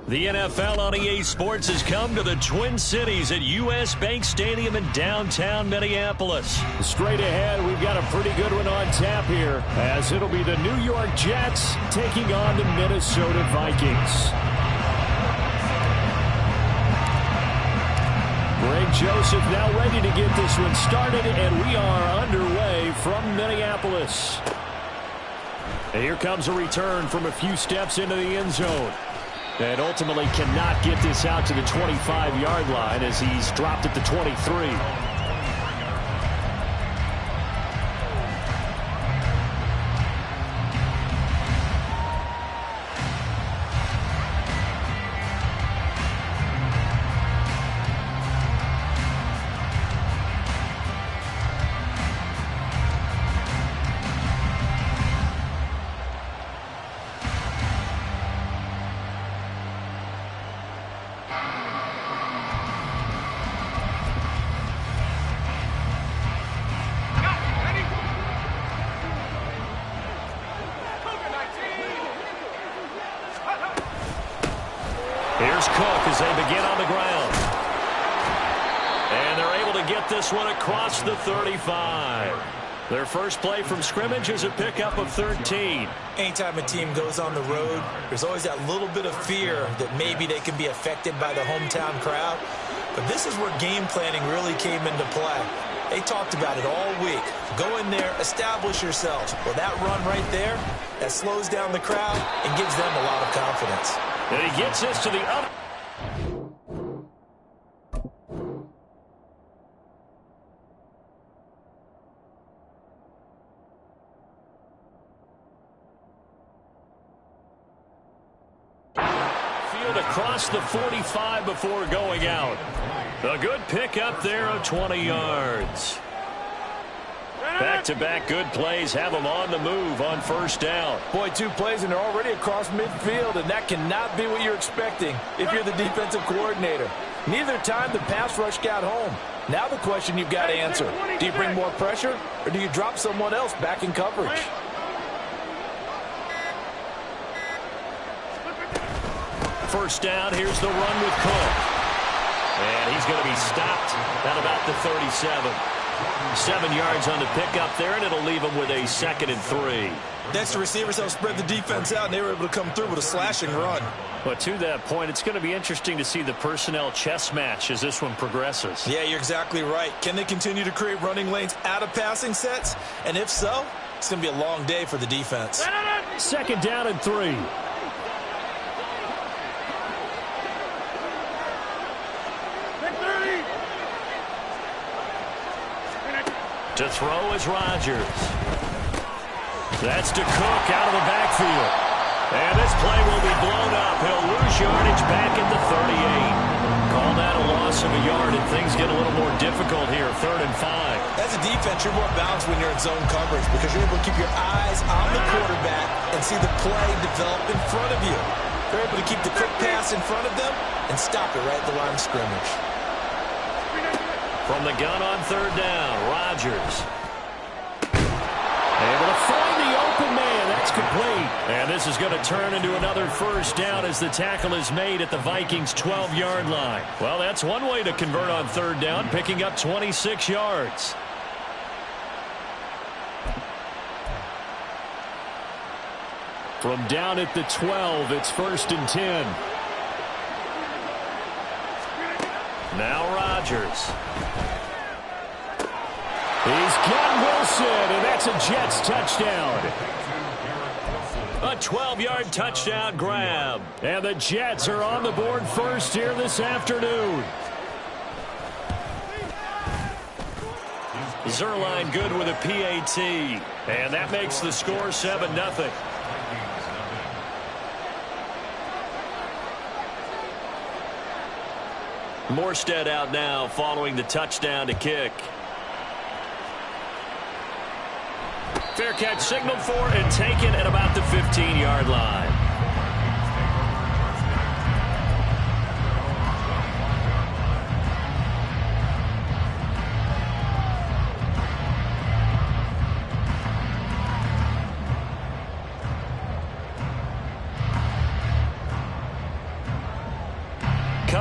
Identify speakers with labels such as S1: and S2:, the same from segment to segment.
S1: The NFL on EA Sports has come to the Twin Cities at U.S. Bank Stadium in downtown Minneapolis.
S2: Straight ahead, we've got a pretty good one on tap here, as it'll be the New York Jets taking on the Minnesota Vikings. Greg Joseph now ready to get this one started, and we are underway from Minneapolis. And here comes a return from a few steps into the end zone. And ultimately cannot get this out to the 25-yard line as he's dropped at the 23. Here's Cook as they begin on the ground. And they're able to get this one across the 35. Their first play from scrimmage is a pickup of 13.
S3: Anytime a team goes on the road, there's always that little bit of fear that maybe they can be affected by the hometown crowd. But this is where game planning really came into play. They talked about it all week. Go in there, establish yourselves. Well, that run right there, that slows down the crowd and gives them a lot of confidence.
S1: And he gets this to the other. Field across the 45 before going out. A good pickup there of 20 yards. Back-to-back good plays have them on the move on first down.
S4: Boy, 2 plays and they're already across midfield, and that cannot be what you're expecting if you're the defensive coordinator. Neither time the pass rush got home. Now the question you've got to answer, do you bring more pressure or do you drop someone else back in coverage?
S1: First down, here's the run with Cook. And he's going to be stopped at about the 37. 7 yards on the pickup there, and it'll leave him with a 2nd and 3.
S3: Next, the receivers helped spread the defense out, and they were able to come through with a slashing run.
S1: But to that point, it's going to be interesting to see the personnel chess match as this one progresses.
S3: Yeah, you're exactly right. Can they continue to create running lanes out of passing sets? And if so, it's going to be a long day for the defense.
S2: 2nd down and 3.
S1: To throw is Rodgers. That's to Cook out of the backfield. And this play will be blown up. He'll lose yardage back at the 38. Call that a loss of a yard, and things get a little more difficult here. 3rd and 5.
S3: As a defense, you're more balanced when you're in zone coverage because you're able to keep your eyes on the quarterback and see the play develop in front of you. They're able to keep the quick pass in front of them and stop it right at the line of scrimmage.
S1: From the gun on 3rd down, Rodgers. Able to find the open man. That's complete. And this is going to turn into another first down as the tackle is made at the Vikings' 12-yard line. Well, that's one way to convert on 3rd down, picking up 26 yards.
S2: From down at the 12, it's 1st and 10.
S1: Now Rodgers.
S2: He's got Wilson, and that's a Jets touchdown.
S1: A 12-yard touchdown grab.
S2: And the Jets are on the board first here this afternoon.
S1: Zerline good with a PAT. And that makes the score 7-0. Morstead out now following the touchdown to kick. Fair catch signaled for and taken at about the 15-yard line.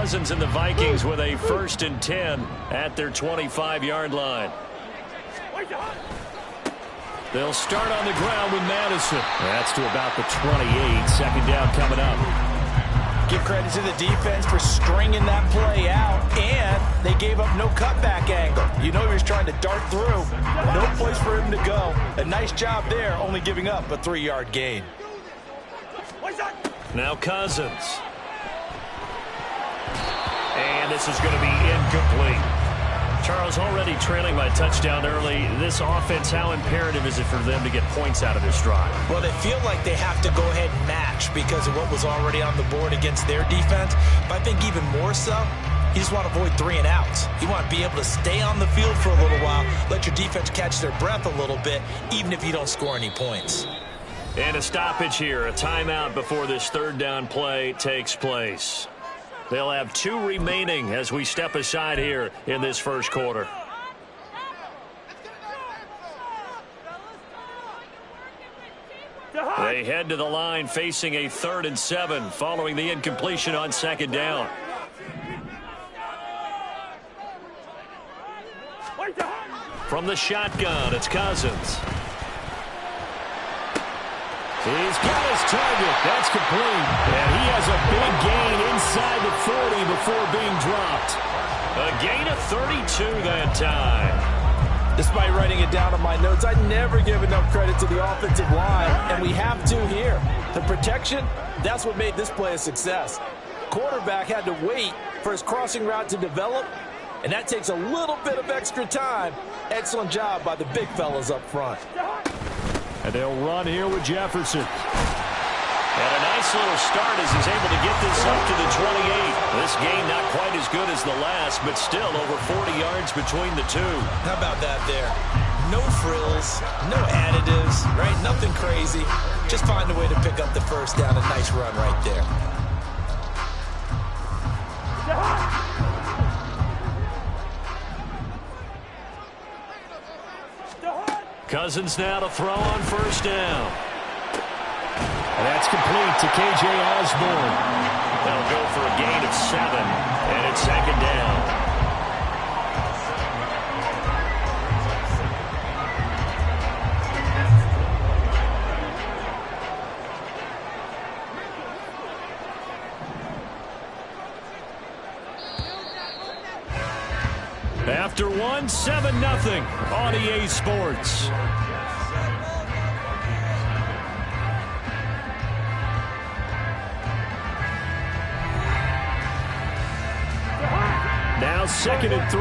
S2: Cousins and the Vikings with a 1st and 10 at their 25-yard line. They'll start on the ground with Madison. That's to about the 28. Second down coming up.
S4: Give credit to the defense for stringing that play out, and they gave up no cutback angle. You know he was trying to dart through. No place for him to go. A nice job there, only giving up a 3-yard gain.
S2: Now Cousins. And this is going to be incomplete. Charles, already trailing by touchdown early. This offense, how imperative is it for them to get points out of this drive?
S3: Well, they feel like they have to go ahead and match because of what was already on the board against their defense. But I think even more so, you just want to avoid 3 and outs. You want to be able to stay on the field for a little while, let your defense catch their breath a little bit, even if you don't score any points.
S2: And a stoppage here, a timeout before this 3rd down play takes place. They'll have 2 remaining as we step aside here in this first quarter. They head to the line facing a 3rd and 7 following the incompletion on 2nd down. From the shotgun, it's Cousins. He's got his target. That's complete. And he has a big gain inside the 40 before being dropped. A gain of 32 that time.
S4: Despite writing it down on my notes, I never give enough credit to the offensive line, and we have to here. The protection, that's what made this play a success. Quarterback had to wait for his crossing route to develop, and that takes a little bit of extra time. Excellent job by the big fellas up front.
S2: And they'll run here with Jefferson. And a nice little start as he's able to get this up to the 28. This gain not quite as good as the last, but still over 40 yards between the two.
S3: How about that there? No frills, no additives, right? Nothing crazy. Just find a way to pick up the 1st down. A nice run right there.
S2: Cousins now to throw on 1st down. And that's complete to K.J. Osborne. They'll go for a gain of 7, and it's 2nd down. After 1, 7-0 on EA Sports. Now 2nd and 3.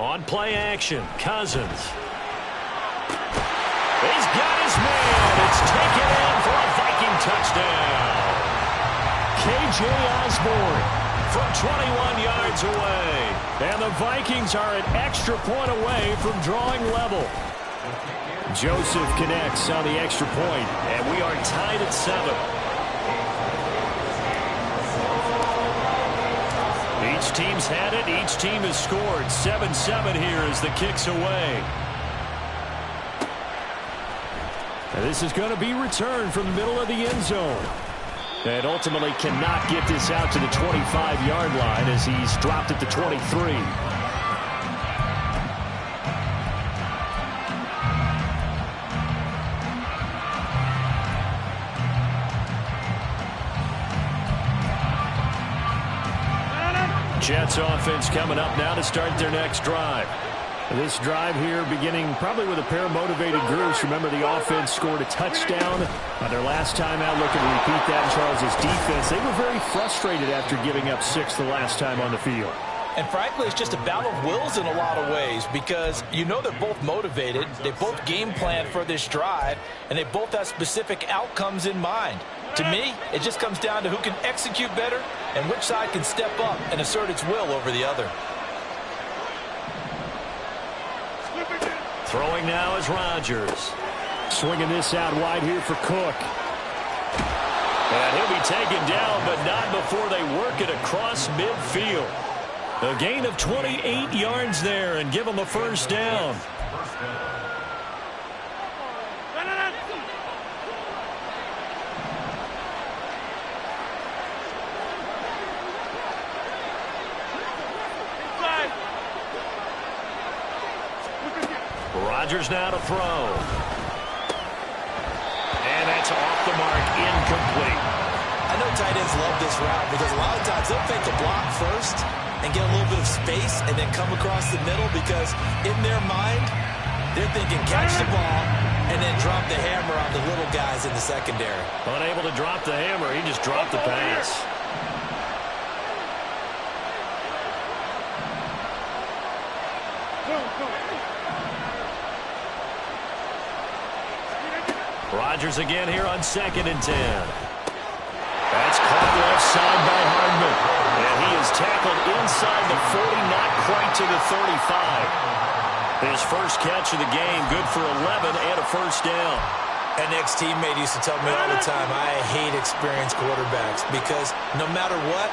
S2: On play action, Cousins. He's got his man. It's taken in for a Viking touchdown. K.J. Osborne from 21 yards away. And the Vikings are an extra point away from drawing level. Joseph connects on the extra point, and we are tied at 7. Each team's had it. Each team has scored. 7-7 here as the kick's away. And this is going to be returned from the middle of the end zone. And ultimately cannot get this out to the 25-yard line as he's dropped at the 23. Jets offense coming up now to start their next drive. This drive here beginning probably with a pair of motivated groups. Remember, the offense scored a touchdown on their last time out. Looking to repeat that in Charles's defense. They were very frustrated after giving up 6 the last time on the field.
S4: And frankly, it's just a battle of wills in a lot of ways because you know they're both motivated. They both game plan for this drive, and they both have specific outcomes in mind. To me, it just comes down to who can execute better and which side can step up and assert its will over the other.
S2: Throwing now is Rodgers. Swinging this out wide here for Cook. And he'll be taken down, but not before they work it across midfield. A gain of 28 yards there and give them a 1st down.
S1: Rodgers now to throw. And that's off the mark, incomplete.
S3: I know tight ends love this route because a lot of times they'll fake a block first and get a little bit of space and then come across the middle because in their mind, they're thinking catch the ball and then drop the hammer on the little guys in the secondary.
S1: Unable to drop the hammer, he just dropped the pass. Rodgers again here on 2nd and 10. That's caught left side by Hardman. And he is tackled inside the 40, not quite to the 35. His first catch of the game, good for 11 and a first down.
S3: An ex-teammate used to tell me all the time, I hate experienced quarterbacks because no matter what,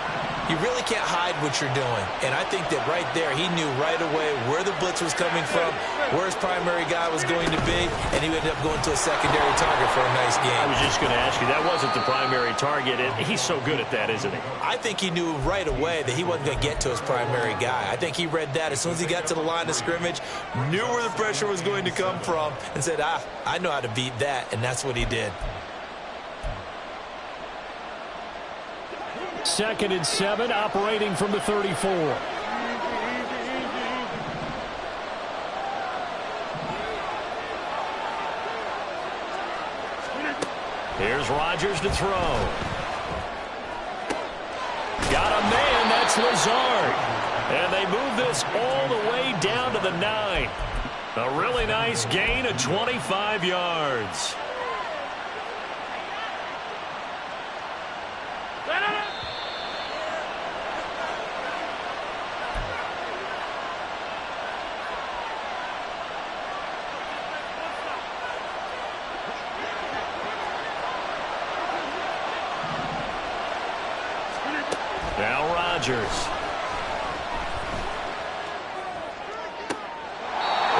S3: you really can't hide what you're doing. And I think that right there, he knew right away where the blitz was coming from, where his primary guy was going to be, and he ended up going to a secondary target for a nice game.
S1: I was just going to ask you, that wasn't the primary target, and he's so good at that, isn't he?
S3: I think he knew right away that he wasn't going to get to his primary guy. I think he read that as soon as he got to the line of scrimmage, knew where the pressure was going to come from, and said, I know how to beat that, and that's what he did.
S2: 2nd and 7, operating from the 34.
S1: Here's Rodgers to throw. Got a man, that's Lazard. And they move this all the way down to the 9. A really nice gain of 25 yards. Now Rodgers.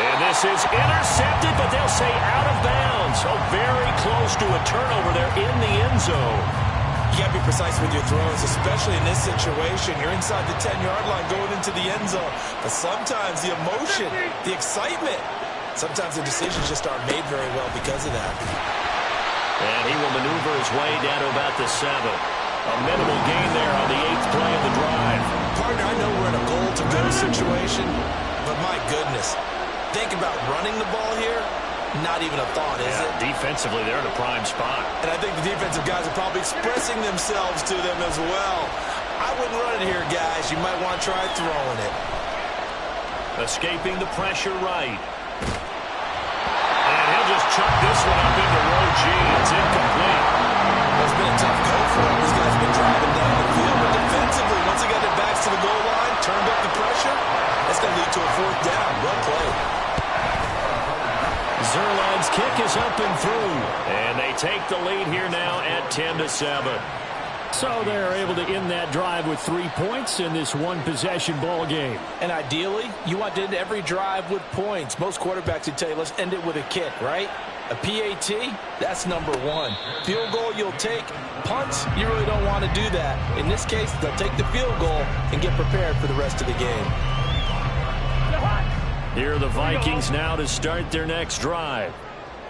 S1: And this is intercepted, but they'll say out of bounds. So very close to a turnover there in the end zone.
S3: You got to be precise with your throws, especially in this situation. You're inside the 10-yard line going into the end zone. But sometimes the emotion, the excitement, sometimes the decisions just aren't made very well because of that.
S1: And he will maneuver his way down to about the 7. A minimal gain there on the 8th play of the drive.
S3: Partner, I know we're in a goal-to-go situation, but my goodness, think about running the ball here. Not even a thought, is it?
S1: Defensively, they're in a prime spot.
S3: And I think the defensive guys are probably expressing themselves to them as well. I wouldn't run it here, guys. You might want to try throwing it.
S1: Escaping the pressure right. And he'll just chuck this one up into row G. It's incomplete.
S3: It's been a tough go for him. These guys have been driving down the field. But defensively, once he got their backs to the goal line, turned up the pressure, that's going to lead to a 4th down. Well played.
S2: Zerline's kick is up and through.
S1: And they take the lead here now at 10-7.
S2: So they're able to end that drive with 3 points in this one-possession ball game.
S4: And ideally, you want to end every drive with points. Most quarterbacks would tell you, let's end it with a kick, right? A PAT, that's number 1. Field goal, you'll take. Punts, you really don't want to do that. In this case, they'll take the field goal and get prepared for the rest of the game.
S2: Here are the Vikings now to start their next drive.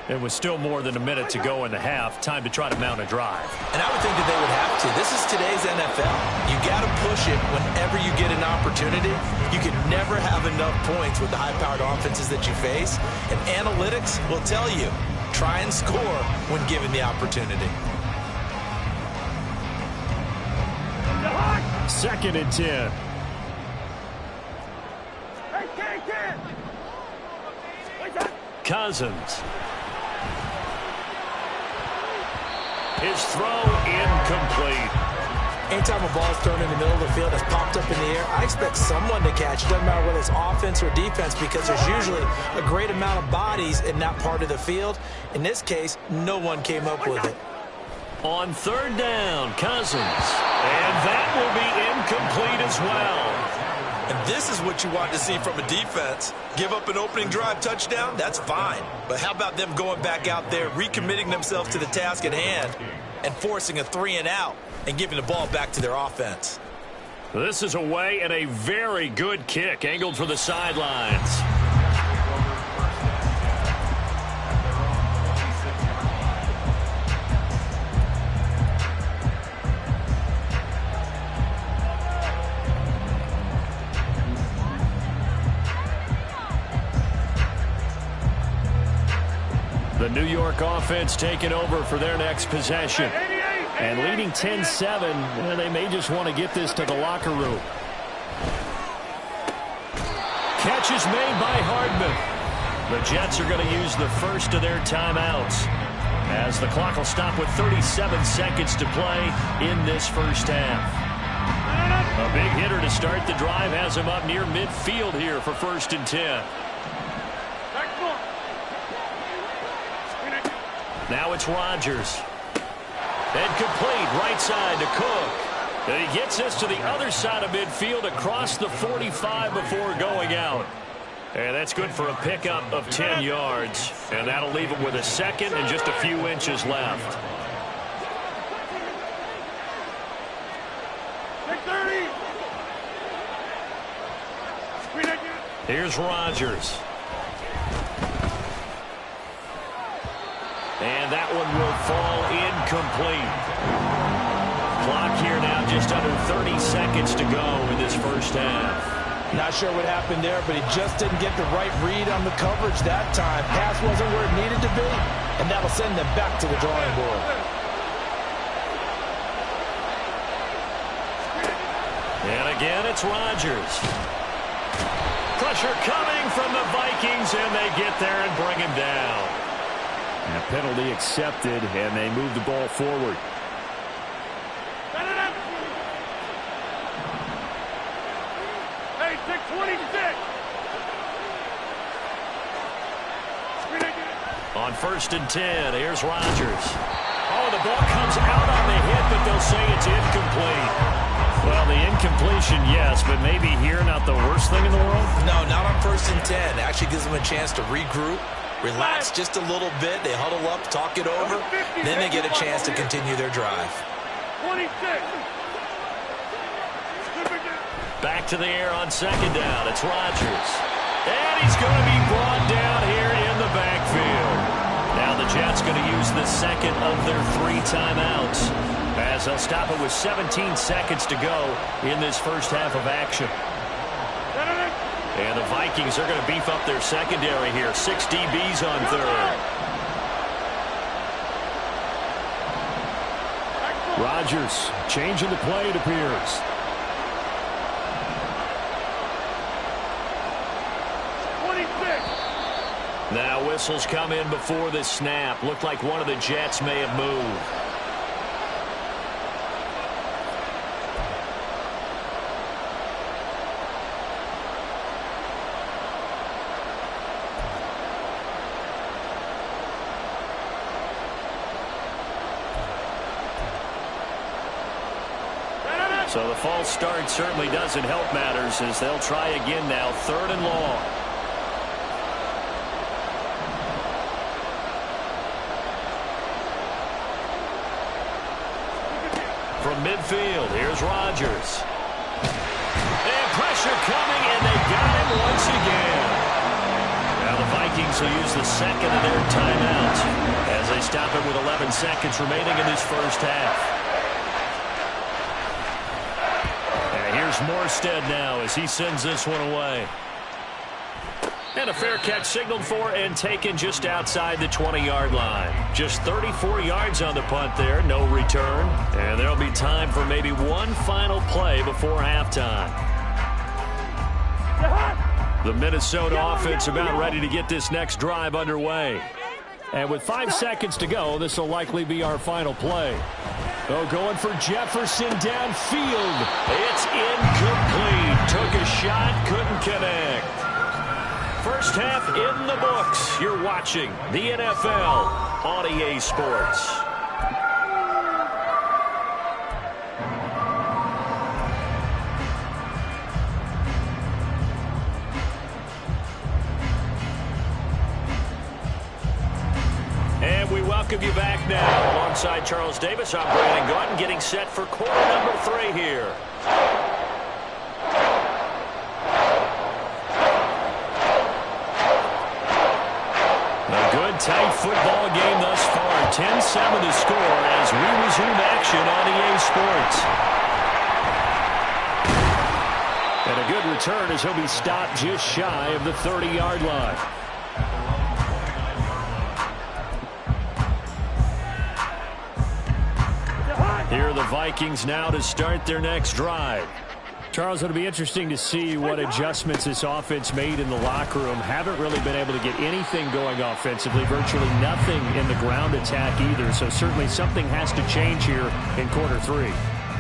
S2: It was still more than a minute to go in the half. Time to try to mount a drive.
S3: And I would think that they would have to. This is today's NFL. You got to push it whenever you get an opportunity. You can never have enough points with the high-powered offenses that you face. And analytics will tell you, try and score when given the opportunity.
S2: 2nd and 10.
S1: Cousins. His throw incomplete.
S3: Anytime a ball's thrown in the middle of the field that's popped up in the air, I expect someone to catch. Doesn't matter whether it's offense or defense because there's usually a great amount of bodies in that part of the field. In this case, no one came up with it.
S1: On 3rd down, Cousins. And that will be incomplete as well.
S3: And this is what you want to see from a defense. Give up an opening drive touchdown, that's fine. But how about them going back out there, recommitting themselves to the task at hand, and forcing a 3-and-out and giving the ball back to their offense?
S1: This is away and a very good kick, angled for the sidelines.
S2: The New York offense taking over for their next possession. And leading 10-7, they may just want to get this to the locker room. Catch is made by Hardman. The Jets are going to use the first of their timeouts, as the clock will stop with 37 seconds to play in this first half. A big hitter to start the drive has him up near midfield here for 1st and 10. Now it's Rodgers. And complete right side to Cook. And he gets this to the other side of midfield across the 45 before going out. And that's good for a pickup of 10 yards. And that'll leave him with a second and just a few inches left. Here's Rodgers. And that one will fall incomplete. Clock here now just under 30 seconds to go in this first half.
S4: Not sure what happened there, but he just didn't get the right read on the coverage that time. Pass wasn't where it needed to be, and that'll send them back to the drawing board.
S2: And again, it's Rodgers. Pressure coming from the Vikings, and they get there and bring him down. And a penalty accepted, and they move the ball forward.
S5: Hey, 626.
S2: On 1st and 10, here's Rodgers. Oh, the ball comes out on the hit, but they'll say it's incomplete. Well, the incompletion, yes, but maybe here not the worst thing in the world?
S3: No, not on 1st and 10. Actually gives them a chance to regroup, relax just a little bit. They huddle up, talk it over. Then they get a chance to continue their drive.
S5: 26.
S2: Back to the air on 2nd down. It's Rodgers. And he's going to be brought down here in the backfield. Now the Jets going to use the second of their 3 timeouts, as they'll stop it with 17 seconds to go in this first half of action. And the Vikings are going to beef up their secondary here. 6 DBs on 3rd. Rodgers changing the play, it appears. Now whistles come in before the snap. Looked like one of the Jets may have moved. So the false start certainly doesn't help matters, as they'll try again now. 3rd and long. From midfield, here's Rodgers. And pressure coming, and they got him once again. Now the Vikings will use the second of their timeouts as they stop it with 11 seconds remaining in this first half. And here's Morstead now as he sends this one away. And a fair catch signaled for and taken just outside the 20-yard line. Just 34 yards on the punt there, no return. And there'll be time for maybe one final play before halftime. The Minnesota offense about ready to get this next drive underway. And with 5 seconds to go, this will likely be our final play. Oh, going for Jefferson downfield. It's incomplete. Took a shot, couldn't connect. First half in the books. You're watching the NFL on EA Sports. And we welcome you back now. Alongside Charles Davis, I'm Brandon Gaudin, getting set for quarter number 3 here. Tight football game thus far. 10-7 to score as we resume action on EA Sports. And a good return as he'll be stopped just shy of the 30-yard line. Vikings now to start their next drive. Charles, it'll be interesting to see what adjustments this offense made in the locker room. Haven't really been able to get anything going offensively, virtually nothing in the ground attack either. So certainly something has to change here in quarter three.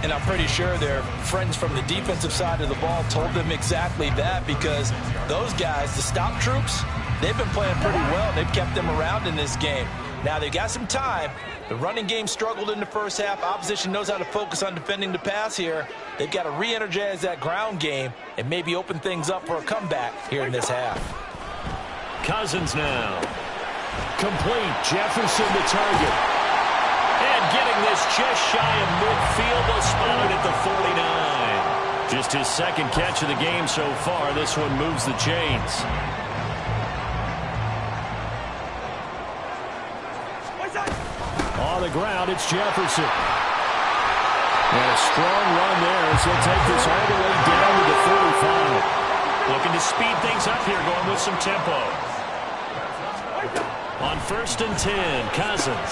S4: And I'm pretty sure their friends from the defensive side of the ball told them exactly that, because those guys, the stop troops, they've been playing pretty well. They've kept them around in this game. Now, they've got some time. The running game struggled in the first half. Opposition knows how to focus on defending the pass here. They've got to re-energize that ground game and maybe open things up for a comeback here in this half.
S2: Cousins now. Complete. Jefferson to target. And getting this just shy of midfield. They'll spot it at the 49. Just his second catch of the game so far. This one moves the chains. On the ground, it's Jefferson. And a strong run there as he'll take this all the way down to the 45. Looking to speed things up here, going with some tempo. On 1st and 10, Cousins.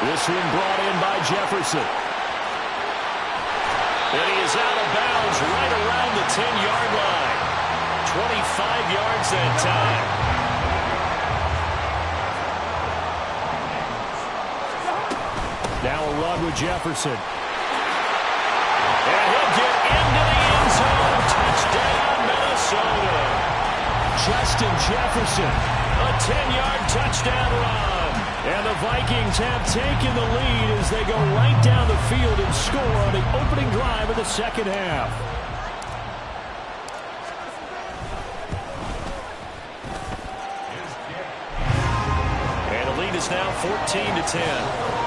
S2: This one brought in by Jefferson. And he is out of bounds right around the 10-yard line. 25 yards that time. Now a run with Jefferson. And he'll get into the end zone. Touchdown, Minnesota. Justin Jefferson. A 10-yard touchdown run. And the Vikings have taken the lead as they go right down the field and score on the opening drive of the second half. And the lead is now 14-10.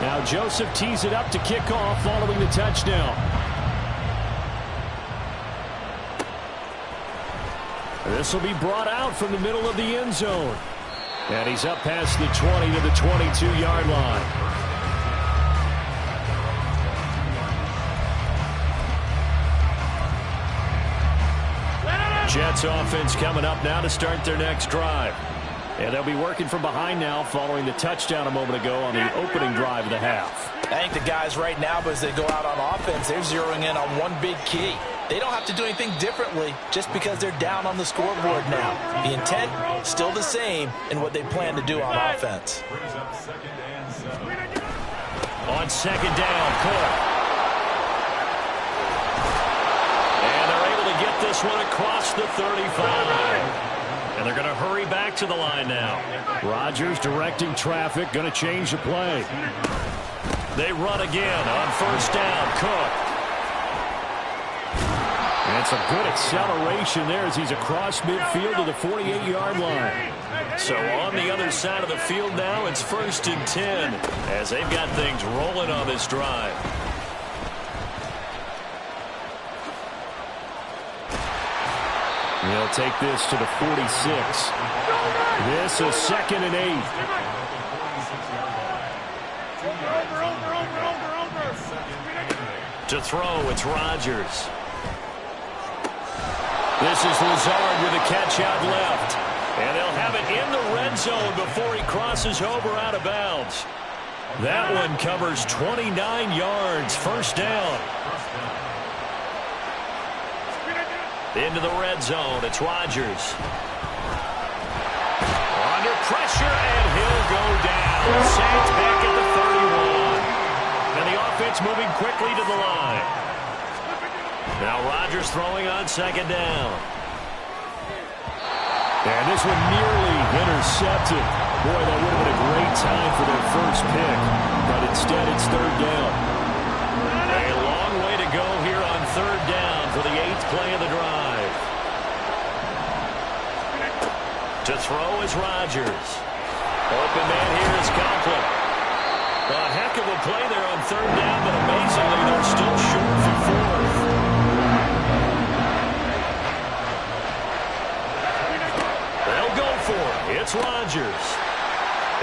S2: Now Joseph tees it up to kick off following the touchdown. This will be brought out from the middle of the end zone. And he's up past the 20 to the 22-yard line. Jets offense coming up now to start their next drive. And they'll be working from behind now following the touchdown a moment ago on the opening drive of the half.
S4: I think the guys right now, as they go out on offense, they're zeroing in on one big key. They don't have to do anything differently just because they're down on the scoreboard now. The intent, still the same in what they plan to do on offense.
S2: On second down, Cook. And they're able to get this one across the 35. And they're going to hurry back to the line now. Rodgers directing traffic, going to change the play. They run again on 1st down, Cook. And some good acceleration there as he's across midfield to the 48-yard line. So on the other side of the field now, it's 1st and 10 as they've got things rolling on this drive. They'll take this to the 46. This is 2nd and 8. To throw, it's Rodgers. This is Lazard with a catch out left. And they'll have it in the red zone before he crosses over out of bounds. That one covers 29 yards, 1st down. Into the red zone, it's Rodgers. Under pressure, and he'll go down. Saints back at the 31. And the offense moving quickly to the line. Now Rodgers throwing on 2nd down. And this one nearly intercepted. Boy, that would have been a great time for their first pick. But instead, it's 3rd down. A long way to go here on 3rd down for the 8th play of the drive. To throw is Rodgers. Open man here is Conklin. A heck of a play there on 3rd down, but amazingly, they're still short for 4th. They'll go for it. It's Rodgers.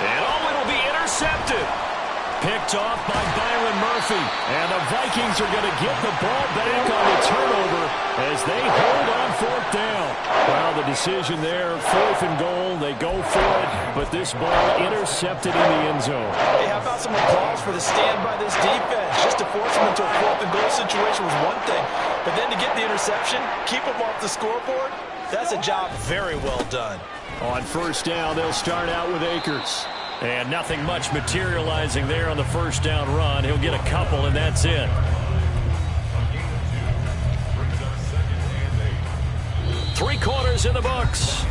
S2: And it'll be intercepted. picked off by Byron Murphy. And the Vikings are going to get the ball back on the turnover as they hold on fourth down. Well, the decision there, 4th and goal. They go for it, but this ball intercepted in the end zone.
S3: Hey, how about some applause for the stand by this defense? Just to force them into a 4th and goal situation was one thing, but then to get the interception, keep them off the scoreboard, that's a job very well done.
S2: On first down, they'll start out with Akers. And nothing much materializing there on the first down run. He'll get a couple, and that's it. Three quarters in the books.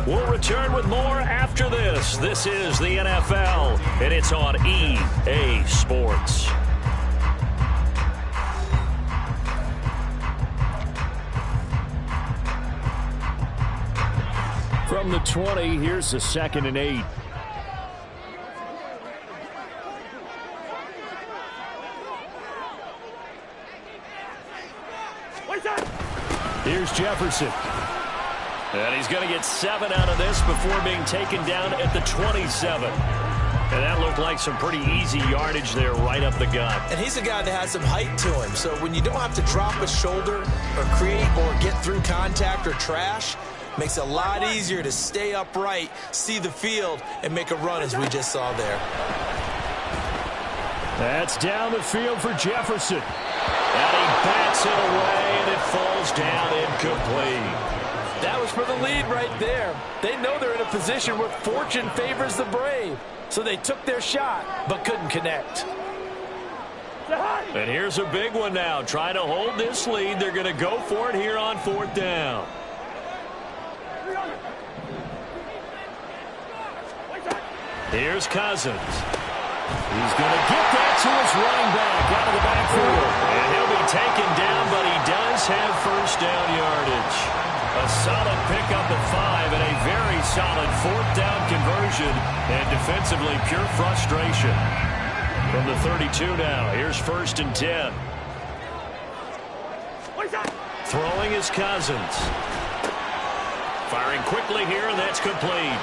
S2: We'll return with more after this. This is the NFL, and it's on EA Sports. From the 20, here's the 2nd and 8. Here's Jefferson. And he's going to get 7 out of this before being taken down at the 27. And that looked like some pretty easy yardage there right up the gut.
S3: And he's a guy that has some height to him, so when you don't have to drop a shoulder or create or get through contact or trash, makes it a lot easier to stay upright, see the field, and make a run as we just saw there.
S2: That's down the field for Jefferson. And he bats it away, and it falls down incomplete.
S4: That was for the lead right there. They know they're in a position where fortune favors the brave. So they took their shot, but couldn't connect.
S2: And here's a big one now. Trying to hold this lead. They're going to go for it here on 4th down. Here's Cousins. He's going to get that to his running back out of the backfield. And he'll be taken down, but he does have first down yardage. A solid pickup at 5 and a very solid 4th down conversion. And defensively, pure frustration. From the 32 now, here's 1st and 10. Throwing is Cousins. Firing quickly here, and that's complete.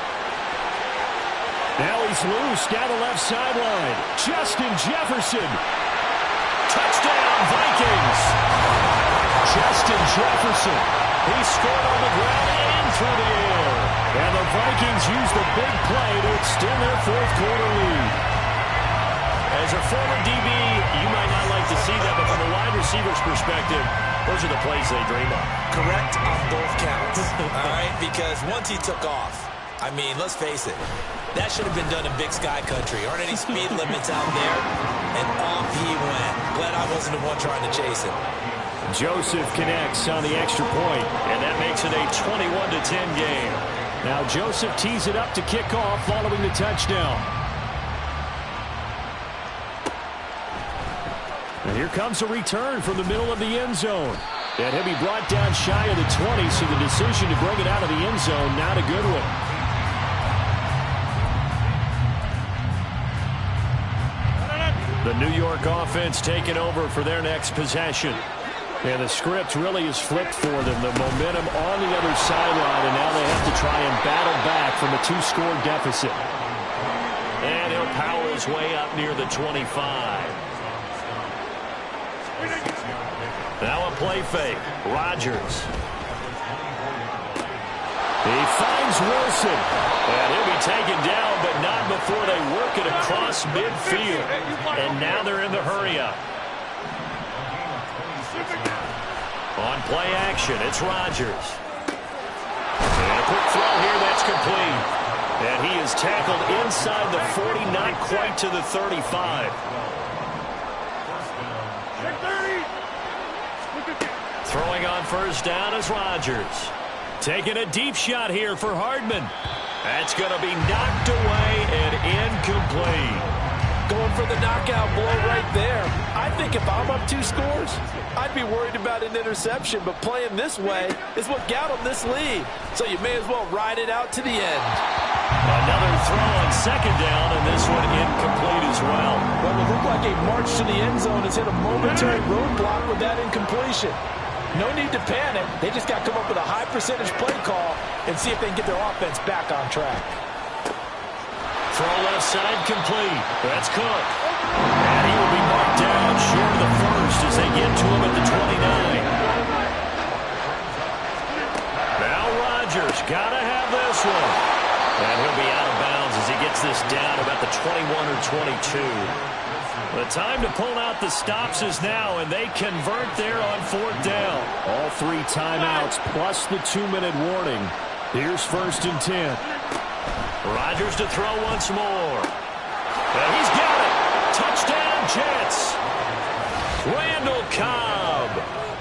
S2: Now he's loose down the left sideline. Justin Jefferson. Touchdown, Vikings. Justin Jefferson. He scored on the ground and through the air. And the Vikings use the big play to extend their 4th quarter lead. As a former DB, you might not like to see that, but from a wide receiver's perspective, those are the plays they dream of.
S3: Correct on both counts, all right? Because once he took off, I mean, let's face it, that should have been done in Big Sky Country. Aren't any speed limits out there? And off he went. Glad I wasn't the one trying to chase him.
S2: Joseph connects on the extra point, and that makes it a 21-10 game. Now Joseph tees it up to kick off following the touchdown. And here comes a return from the middle of the end zone. And he'll be brought down shy of the 20, so the decision to bring it out of the end zone, not a good one. The New York offense taking over for their next possession. And the script really is flipped for them. The momentum on the other sideline, and now they have to try and battle back from a 2-score deficit. And he'll power his way up near the 25. Now a play fake. Rodgers. He finds Wilson. And he'll be taken down, but not before they work it across midfield. And now they're in the hurry-up. On play action, it's Rodgers. And a quick throw here, that's complete. And he is tackled inside the 40, not quite to the 35. Throwing on first down is Rodgers. Taking a deep shot here for Hardman. That's going to be knocked away and incomplete.
S4: Going for the knockout blow right there. I think if I'm up 2 scores, I'd be worried about an interception, but playing this way is what got them this lead. So you may as well ride it out to the end.
S2: Another throw on second down, and this one incomplete as well.
S4: Well, it looked like a march to the end zone has hit a momentary roadblock with that incompletion. No need to panic. They just got to come up with a high percentage play call and see if they can get their offense back on track.
S2: Throw left side complete. That's Cook. And he will be marked down short of the first as they get to him at the 29. Now Rodgers got to have this one. And he'll be out of bounds as he gets this down about the 21 or 22. The time to pull out the stops is now, and they convert there on 4th down. All 3 timeouts plus the 2-minute warning. Here's 1st and 10. Rodgers to throw once more. And he's got it. Touchdown, Jets. Randall Cobb.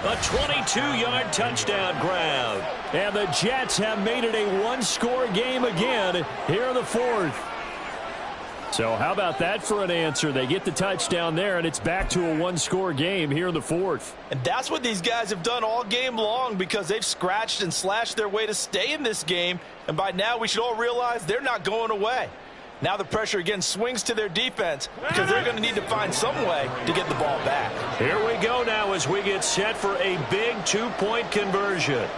S2: A 22-yard touchdown grab. And the Jets have made it a 1-score game again here in the 4th. So how about that for an answer? They get the touchdown there, and it's back to a 1-score game here in the 4th.
S4: And that's what these guys have done all game long because they've scratched and slashed their way to stay in this game. And by now we should all realize they're not going away. Now the pressure again swings to their defense because they're going to need to find some way to get the ball back.
S2: Here we go now as we get set for a big 2-point conversion.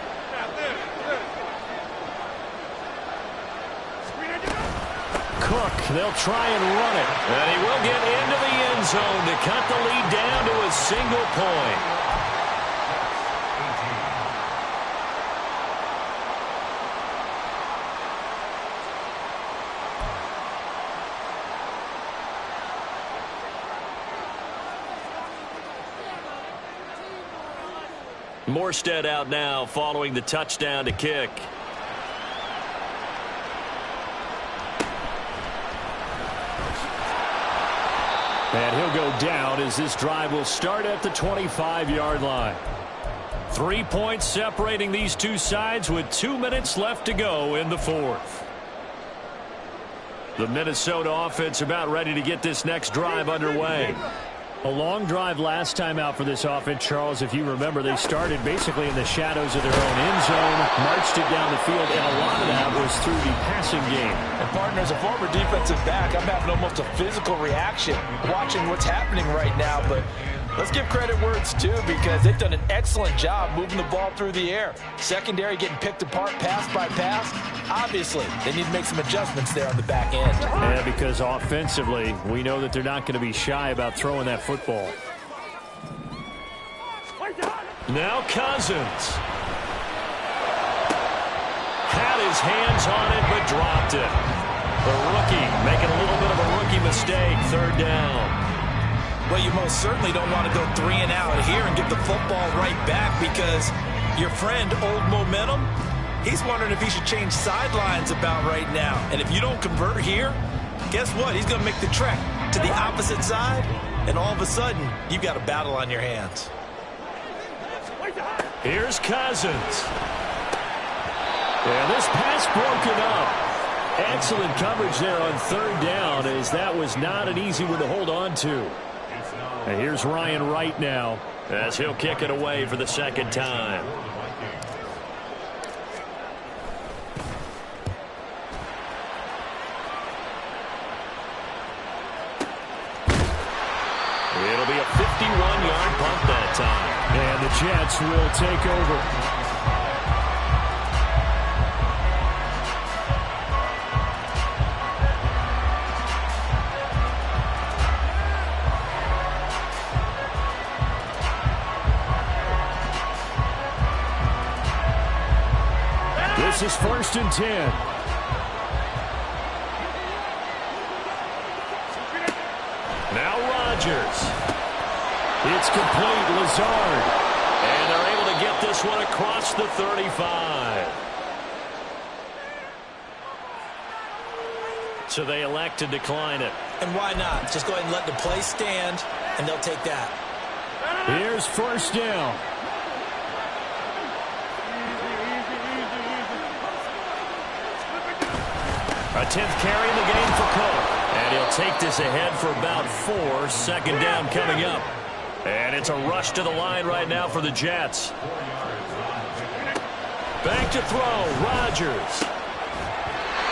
S2: Cook, they'll try and run it. And he will get into the end zone to cut the lead down to a single point. Morstead out now following the touchdown to kick. And he'll go down as this drive will start at the 25-yard line. 3 points separating these two sides with 2 minutes left to go in the 4th. The Minnesota offense about ready to get this next drive underway. A long drive last time out for this offense, Charles. If you remember, they started basically in the shadows of their own end zone, marched it down the field, and a lot of that was through the passing game.
S4: And partner, as a former defensive back, I'm having almost a physical reaction watching what's happening right now. But let's give credit where it's due because they've done an excellent job moving the ball through the air. Secondary getting picked apart pass by pass. Obviously, they need to make some adjustments there on the back end.
S2: Yeah, because offensively, we know that they're not going to be shy about throwing that football. Now Cousins. Had his hands on it, but dropped it. The rookie making a little bit of a rookie mistake, 3rd down.
S3: Well, you most certainly don't want to go 3 and out here and give the football right back because your friend, Old Momentum, he's wondering if he should change sidelines about right now. And if you don't convert here, guess what? He's going to make the trek to the opposite side, and all of a sudden, you've got a battle on your hands.
S2: Here's Cousins. And this pass broken up. Excellent coverage there on 3rd down as that was not an easy one to hold on to. And here's Ryan Wright now as he'll kick it away for the 2nd time. It'll be a 51-yard punt that time. And the Jets will take over. This is 1st and 10. Now Rodgers. It's complete. Lazard. And they're able to get this one across the 35. So they elect to decline it.
S3: And why not? Just go ahead and let the play stand, and they'll take that.
S2: Here's 1st down. A 10th carry in the game for Cook. And he'll take this ahead for about 4. 2nd down coming up. And it's a rush to the line right now for the Jets. Back to throw, Rodgers.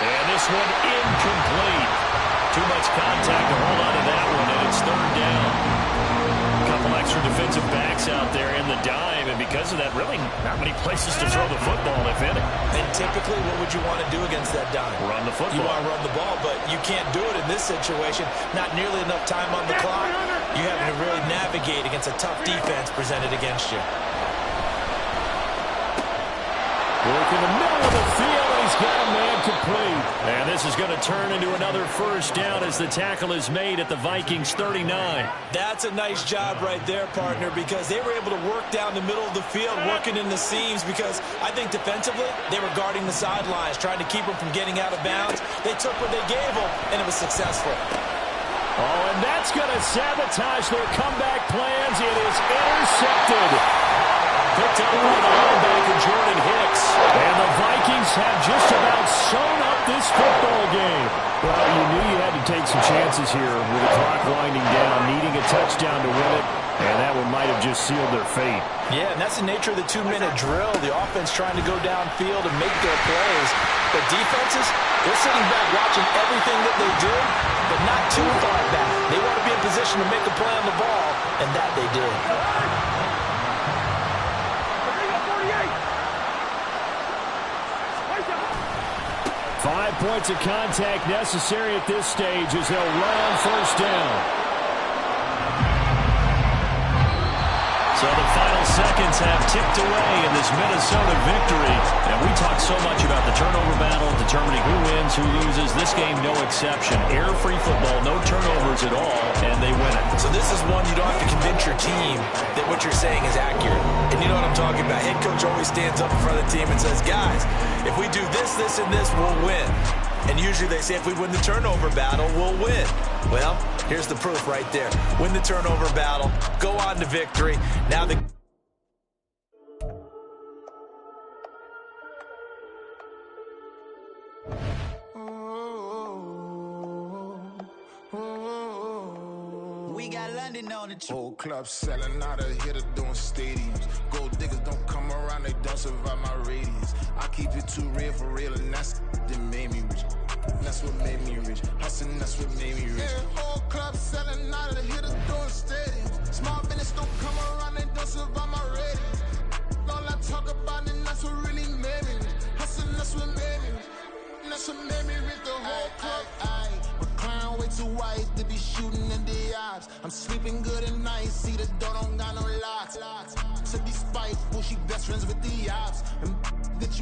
S2: And this one incomplete. Too much contact to hold on to that one, and it's 3rd down. A couple extra defensive backs out there in the dime, and because of that, really not many places to throw the football, if any.
S3: And typically, what would you want to do against that dime?
S2: Run the football.
S3: You want to run the ball, but you can't do it in this situation. Not nearly enough time on the clock. You having to really navigate against a tough defense presented against you.
S2: Work in the middle of the field. He's got a man complete. And this is going to turn into another first down as the tackle is made at the Vikings 39.
S3: That's a nice job right there, partner, because they were able to work down the middle of the field, working in the seams, because I think defensively they were guarding the sidelines, trying to keep them from getting out of bounds. They took what they gave them, and it was successful.
S2: Oh, and that's going to sabotage their comeback plans. It is intercepted. Picked up by the linebacker, Jordan Hicks. And the Vikings have just about sewn up this football game. Well, you knew you had to take some chances here with the clock winding down, needing a touchdown to win it, and that one might have just sealed their fate.
S4: Yeah, and that's the nature of the 2-minute drill. The offense trying to go downfield and make their plays. But defenses, they're sitting back watching everything that they do, but not too far back. They want to be in position to make a play on the ball, and that they did.
S2: 5 points of contact necessary at this stage as they'll run on first down. So the final seconds have ticked away in this Minnesota victory. And we talk so much about the turnover battle, determining who wins, who loses. This game, no exception. Error-free football, no turnovers at all, and they win it.
S3: So this is one you don't have to convince your team that what you're saying is accurate. And you know what I'm talking about. Head coach always stands up in front of the team and says, guys, if we do this, this, and this, we'll win. And usually they say if we win the turnover battle, we'll win. Well, here's the proof right there. Win the turnover battle, go on to victory. Now the...
S6: We got London on the
S7: Whole club selling out of hitter doing stadiums. Gold diggers don't come around, they don't survive my radius. I keep it too real for real, and that's that made me rich. That's what made me rich. Hustling, that's what made me rich. Yeah, whole club selling out of hitters doing stadiums. Small business don't come around, they don't survive my radius. All I talk about, and that's what really made me rich. Hustling, that's what made me rich. That's what made me rich. The whole club. Clown way too white to be shooting in the eyes. I'm sleeping good at night, see the door don't got no locks. To be spiteful, she best friends with the ops. And that you